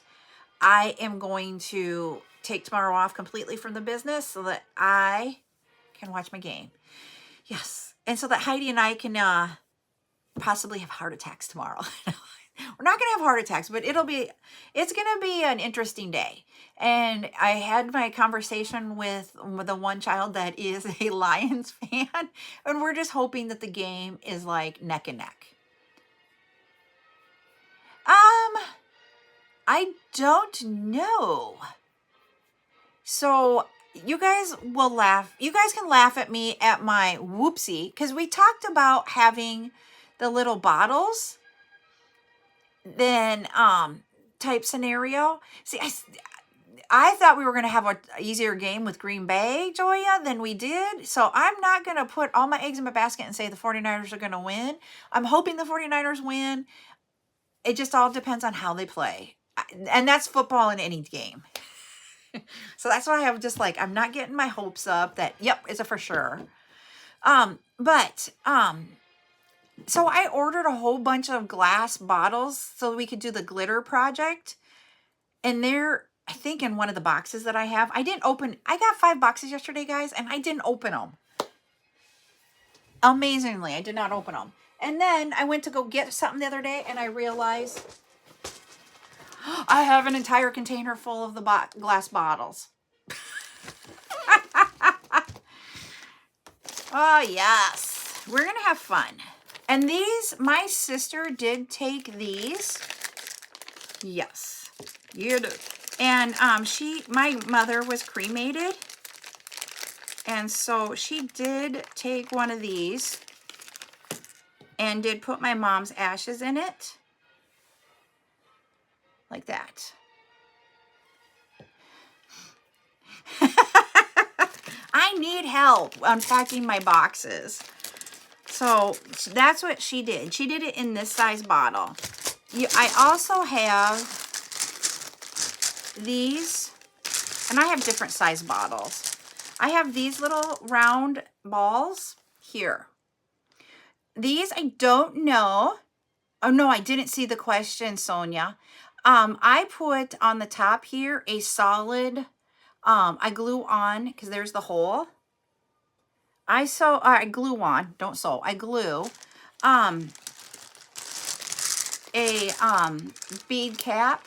I am going to take tomorrow off completely from the business so that I can watch my game. Yes. And so that Heidi and I can possibly have heart attacks tomorrow. We're not going to have heart attacks, but it's going to be an interesting day. And I had my conversation with the one child that is a Lions fan, and we're just hoping that the game is like neck and neck. I don't know. So you guys will laugh. You guys can laugh at me at my whoopsie because we talked about having the little bottles then type scenario. See, I thought we were going to have an easier game with Green Bay, Joya, than we did. So I'm not going to put all my eggs in my basket and say the 49ers are going to win. I'm hoping the 49ers win. It just all depends on how they play. And that's football in any game. So that's why I have just like, I'm not getting my hopes up that, yep, it's a for sure. So I ordered a whole bunch of glass bottles so we could do the glitter project. And they're, I think in one of the boxes that I have, I got 5 boxes yesterday, guys, and I didn't open them. Amazingly, I did not open them. And then I went to go get something the other day, and I realized I have an entire container full of the glass bottles. Oh, yes. We're going to have fun. And these, my sister did take these. Yes, you do. And my mother was cremated. And so she did take one of these and did put my mom's ashes in it. Like that. I need help unpacking my boxes. So that's what she did. She did it in this size bottle. I also have these, and I have different size bottles. I have these little round balls here. These I don't know. Oh no, I didn't see the question, Sonia. I put on the top here a solid, I glue on, because there's the hole. I glue on, don't sew, I glue a bead cap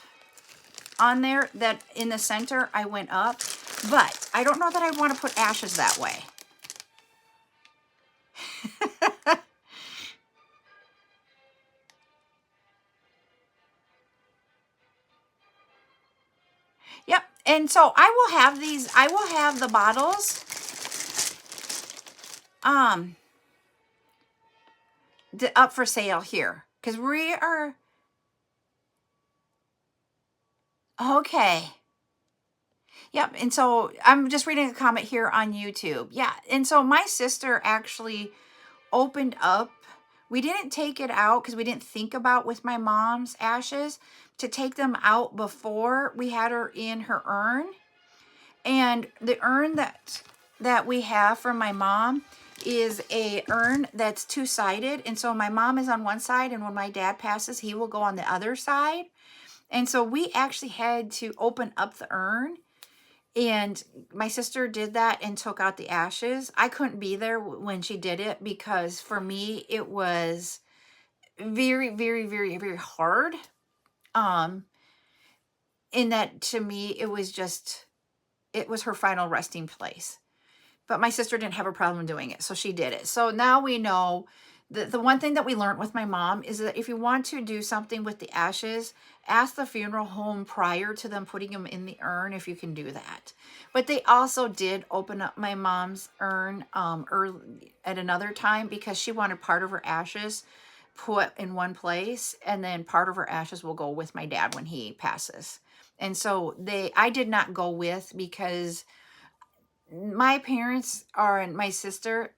on there that in the center I went up, but I don't know that I want to put ashes that way. Yep, and so I will have these, I will have the bottles up for sale here, because we are okay. Yep, and so I'm just reading a comment here on YouTube. Yeah, and so my sister actually opened up. We didn't take it out because we didn't think about with my mom's ashes to take them out before we had her in her urn. And the urn that we have from my mom is a urn that's two-sided. And so my mom is on one side, and when my dad passes, he will go on the other side. And so we actually had to open up the urn. And my sister did that and took out the ashes. I couldn't be there when she did it because for me, it was very, very, very, very hard. In that to me, it was her final resting place. But my sister didn't have a problem doing it, so she did it. So now we know the one thing that we learned with my mom is that if you want to do something with the ashes, ask the funeral home prior to them putting them in the urn if you can do that. But they also did open up my mom's urn early at another time because she wanted part of her ashes put in one place, and then part of her ashes will go with my dad when he passes. And so I did not go with because my parents and my sister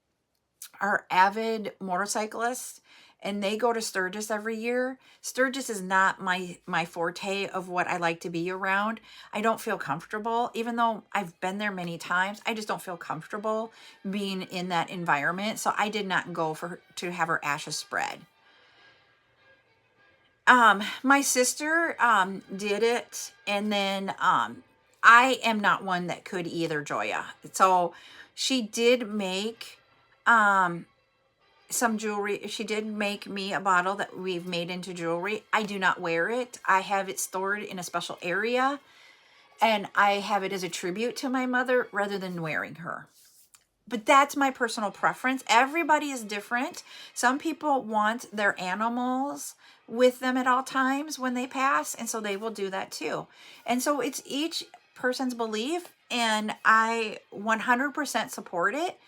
are avid motorcyclists, and they go to Sturgis every year. Sturgis is not my forte of what I like to be around. I don't feel comfortable, even though I've been there many times. I just don't feel comfortable being in that environment. So I did not go to have her ashes spread. My sister did it, and then I am not one that could either, Joya. So she did make some jewelry. She did make me a bottle that we've made into jewelry. I do not wear it. I have it stored in a special area, and I have it as a tribute to my mother rather than wearing her. But that's my personal preference. Everybody is different. Some people want their animals with them at all times when they pass, and so they will do that too. And so it's each person's belief, and I 100% support it.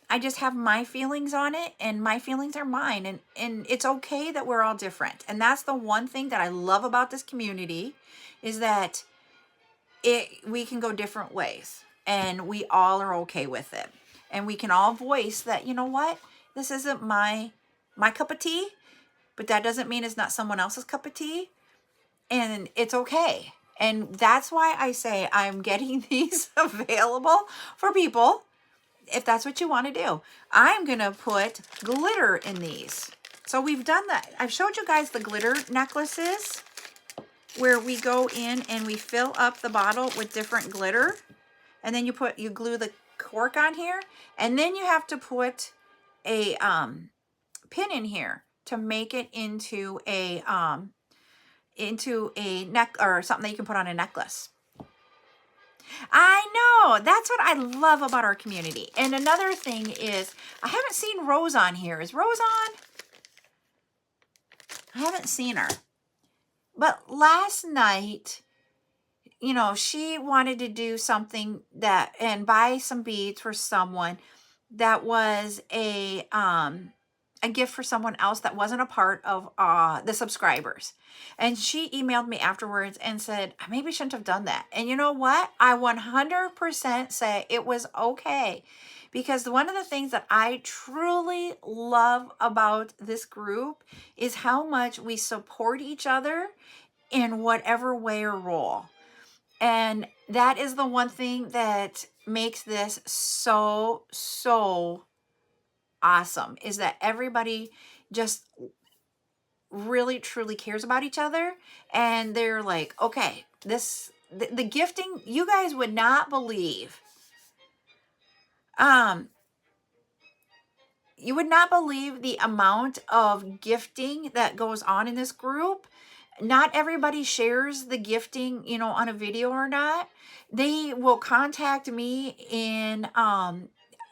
I just have my feelings on it, and my feelings are mine, and it's okay that we're all different. And that's the one thing that I love about this community is that we can go different ways, and we all are okay with it. And we can all voice that, you know what, this isn't my cup of tea, but that doesn't mean it's not someone else's cup of tea, and it's okay. And that's why I say I'm getting these available for people if that's what you want to do. I'm going to put glitter in these. So we've done that. I've showed you guys the glitter necklaces where we go in and we fill up the bottle with different glitter. And then you glue the cork on here. And then you have to put a pin in here to make it into a neck or something that you can put on a necklace. I know. That's what I love about our community. And another thing is, I haven't seen Rose on here. Is Rose on? I haven't seen her. But last night, you know, she wanted to do something that and buy some beads for someone that was a gift for someone else that wasn't a part of the subscribers. And she emailed me afterwards and said, I maybe shouldn't have done that. And you know what? I 100% say it was okay. Because one of the things that I truly love about this group is how much we support each other in whatever way or role. And that is the one thing that makes this so, so awesome, is that everybody just really, truly cares about each other. And they're like, okay, the gifting, you guys would not believe. You would not believe the amount of gifting that goes on in this group. Not everybody shares the gifting, you know, on a video or not. They will contact me in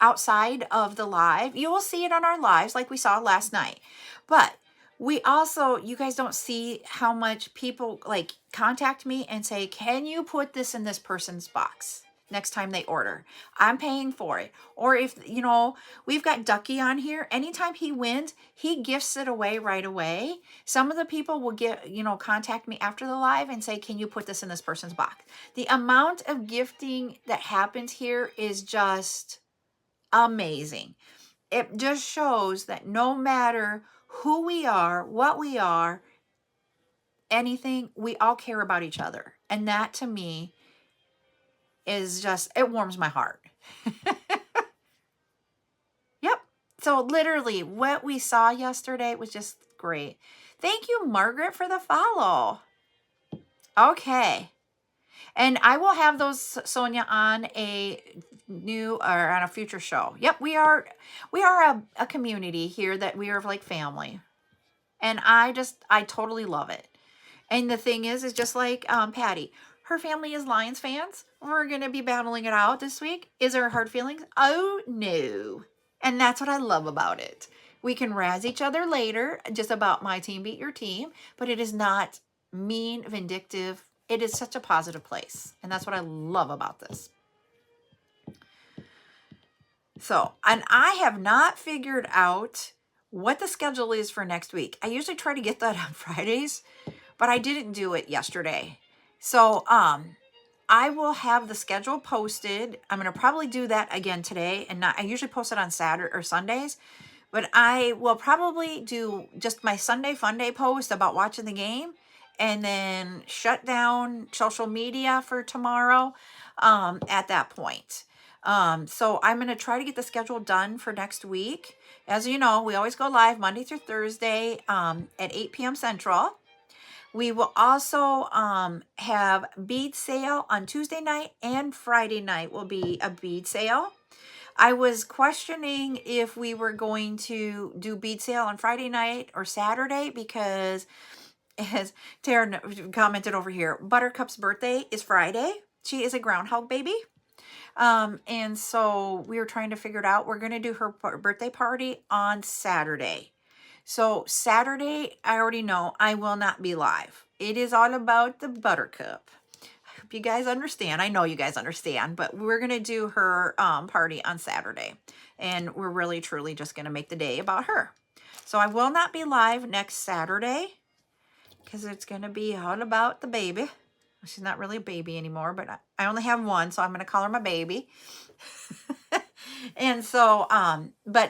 outside of the live. You will see it on our lives like we saw last night. But we also, you guys don't see how much people like contact me and say, can you put this in this person's box next time they order? I'm paying for it. Or if, you know, we've got Ducky on here. Anytime he wins, he gifts it away right away. Some of the people will get, you know, contact me after the live and say, can you put this in this person's box? The amount of gifting that happens here is just amazing. It just shows that no matter who we are, what we are, anything, we all care about each other. And that to me is just, it warms my heart. Yep. So literally what we saw yesterday was just great. Thank you, Margaret, for the follow. Okay. And I will have those, Sonia, on a new or on a future show. Yep, we are a community here that we are like family. And I totally love it. And the thing is just like Patty, her family is Lions fans. We're going to be battling it out this week. Is there hard feelings? Oh, no. And that's what I love about it. We can razz each other later just about my team beat your team, but it is not mean, vindictive. It is such a positive place. And that's what I love about this. So, and I have not figured out what the schedule is for next week. I usually try to get that on Fridays, but I didn't do it yesterday. So, I will have the schedule posted. I'm going to probably do that again today, and I usually post it on Saturday or Sundays, but I will probably do just my Sunday Fun Day post about watching the game, and then shut down social media for tomorrow at that point. So I'm going to try to get the schedule done for next week. As you know, we always go live Monday through Thursday at 8 p.m. Central. We will also have bead sale on Tuesday night, and Friday night will be a bead sale. I was questioning if we were going to do bead sale on Friday night or Saturday because, as Tara commented over here, Buttercup's birthday is Friday. She is a groundhog baby. And so we were trying to figure it out. We're going to do her birthday party on Saturday. So Saturday, I already know I will not be live. It is all about the Buttercup. I hope you guys understand. I know you guys understand, but we're going to do her party on Saturday. And we're really, truly just going to make the day about her. So I will not be live next Saturday because it's going to be all about the baby. She's not really a baby anymore, but I only have one, so I'm going to call her my baby. And so,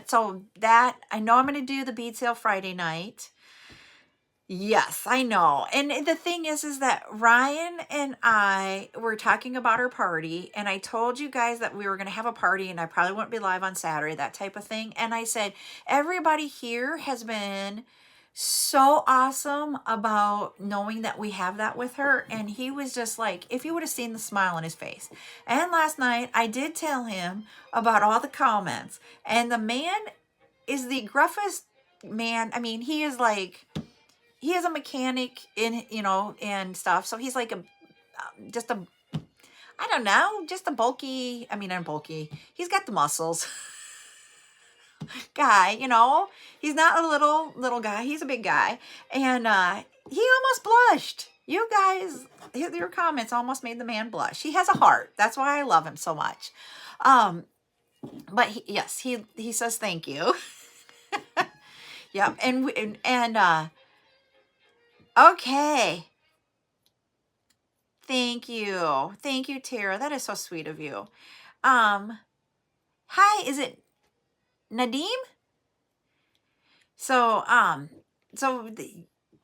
so that, I know I'm going to do the bead sale Friday night. Yes, I know. And the thing is that Ryan and I were talking about our party, and I told you guys that we were going to have a party, and I probably wouldn't be live on Saturday, that type of thing. And I said, everybody here has been so awesome about knowing that we have that with her. And he was just like, if you would have seen the smile on his face. And last night I did tell him about all the comments, and the man is the gruffest man. I mean, he is like, he is a mechanic in, you know, and stuff. So he's like just a, I don't know, just a bulky, I mean, I'm bulky. He's got the muscles guy, you know, he's not a little guy. He's a big guy. And he almost blushed. You guys, your comments almost made the man blush. He has a heart. That's why I love him so much. But yes, he says thank you. Yep. And okay. Thank you. Thank you, Tara. That is so sweet of you. Hi, is it Nadim? So,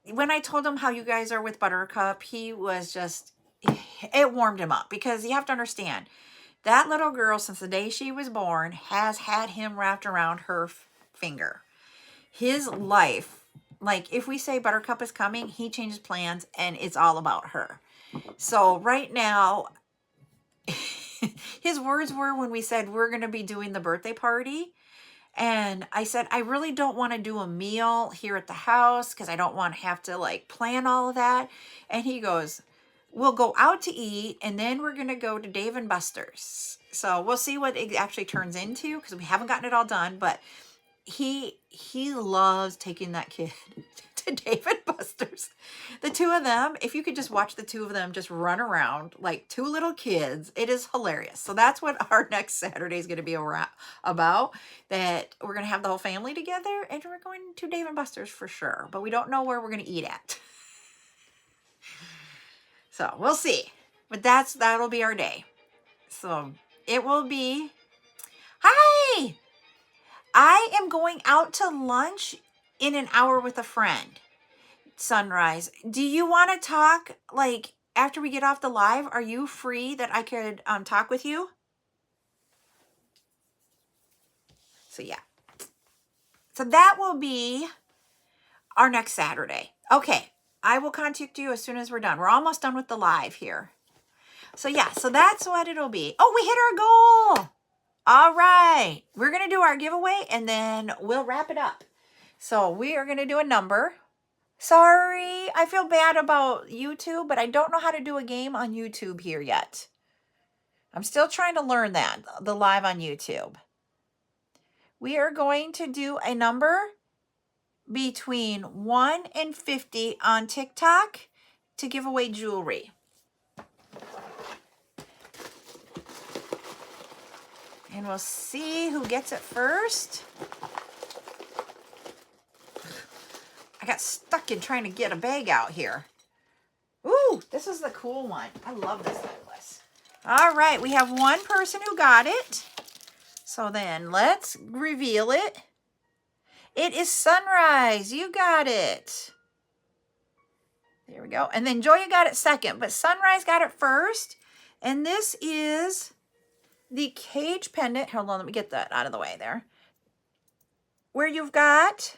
when I told him how you guys are with Buttercup, he was just, it warmed him up, because you have to understand, that little girl, since the day she was born, has had him wrapped around her finger. His life, like if we say Buttercup is coming, he changes plans and it's all about her. So right now, his words were, when we said we're going to be doing the birthday party, and I said, I really don't want to do a meal here at the house because I don't want to have to like plan all of that. And he goes, we'll go out to eat, and then we're going to go to Dave and Buster's. So we'll see what it actually turns into, because we haven't gotten it all done, but he loves taking that kid to Dave and Buster's. The two of them, if you could just watch the two of them just run around like two little kids, it is hilarious. So that's what our next Saturday is going to be about, that we're going to have the whole family together, and we're going to Dave and Buster's for sure, but we don't know where we're going to eat at. So we'll see, but that'll be our day. So it will be, hi, I am going out to lunch in an hour with a friend. Sunrise, do you want to talk like after we get off the live? Are you free that I could talk with you? So yeah, so that will be our next Saturday. Okay, I will contact you as soon as we're done. We're almost done with the live here. So yeah, so that's what it'll be. Oh, we hit our goal. All right, we're going to do our giveaway and then we'll wrap it up. So we are going to do a number. Sorry, I feel bad about YouTube, but I don't know how to do a game on YouTube here yet. I'm still trying to learn that, the live on YouTube. We are going to do a number between 1 and 50 on TikTok to give away jewelry. And we'll see who gets it first. I got stuck in trying to get a bag out here. Ooh, this is the cool one. I love this necklace. All right, we have one person who got it. So then let's reveal it. It is Sunrise. You got it. There we go. And then Joya got it second, but Sunrise got it first. And this is the cage pendant. Hold on, let me get that out of the way there. Where you've got,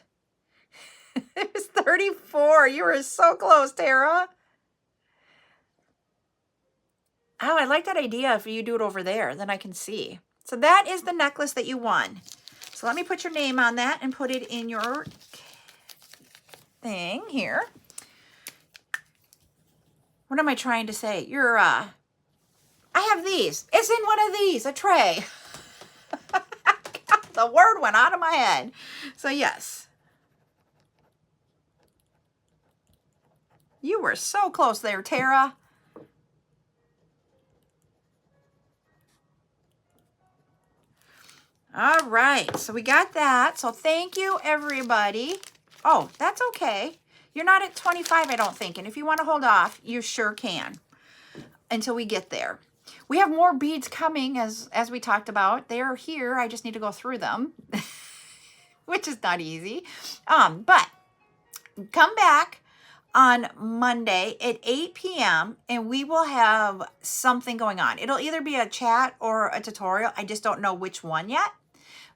it was 34. You were so close, Tara. Oh, I like that idea if you do it over there, then I can see. So that is the necklace that you won. So let me put your name on that and put it in your thing here. What am I trying to say? You're, I have these. It's in one of these, a tray. The word went out of my head. So yes. You were so close there, Tara. All right, so we got that. So thank you, everybody. Oh, that's okay. You're not at 25, I don't think. And if you want to hold off, you sure can until we get there. We have more beads coming, as we talked about. They are here. I just need to go through them, which is not easy. But come back on Monday at 8 p.m. and we will have something going on. It'll either be a chat or a tutorial. I just don't know which one yet.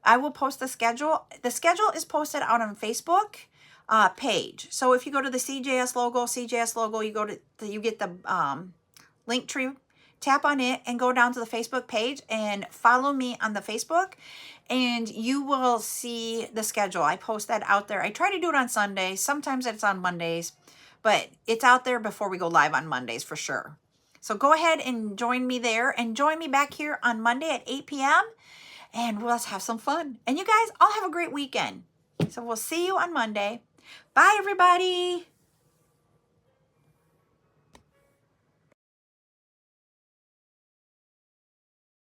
I will post the schedule. The schedule is posted out on Facebook page. So if you go to the CJS logo, you go to you get the link tree tap on it and go down to the Facebook page and follow me on the Facebook, and you will see the schedule. I post that out there. I try to do it on Sundays. Sometimes it's on Mondays, but it's out there before we go live on Mondays for sure. So go ahead and join me there, and join me back here on Monday at 8 p.m. and let's have some fun. And you guys all have a great weekend. So we'll see you on Monday. Bye, everybody.